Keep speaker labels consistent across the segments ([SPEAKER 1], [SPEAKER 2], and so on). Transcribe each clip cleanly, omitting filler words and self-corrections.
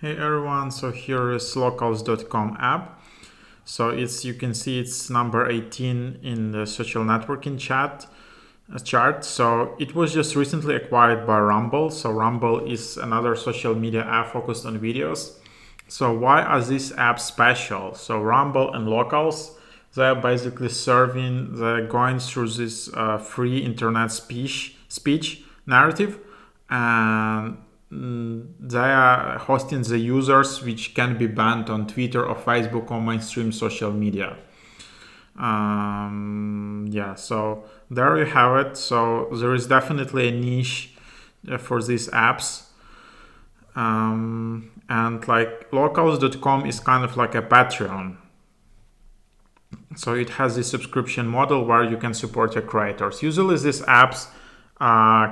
[SPEAKER 1] Hey everyone, so here is locals.com app. So you can see it's number 18 in the social networking chart. So it was just recently acquired by Rumble. So Rumble is another social media app focused on videos. So why are these apps special? So Rumble and Locals, they're basically they're going through this free internet speech narrative, and they are hosting the users which can be banned on Twitter or Facebook or mainstream social media. Yeah, so there you have it. So there is definitely a niche for these apps. And like locals.com is kind of like a Patreon. So it has this subscription model where you can support your creators. Usually these apps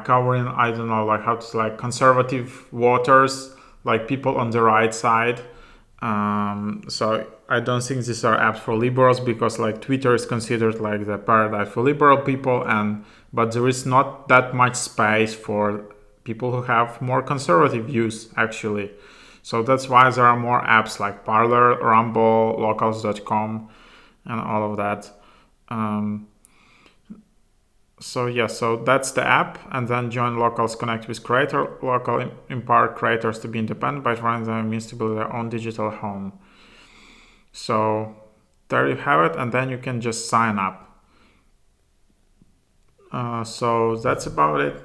[SPEAKER 1] covering, I don't know, like how to say, like conservative waters, like people on the right side. So I don't think these are apps for liberals, because like Twitter is considered like the paradise for liberal people, but there is not that much space for people who have more conservative views actually. So that's why there are more apps like Parler, Rumble, locals.com, and all of that. Um, so that's the app, and then join locals, connect with creator. Local empower creators to be independent by running them means to build their own digital home. So there you have it, and then you can just sign up. So that's about it.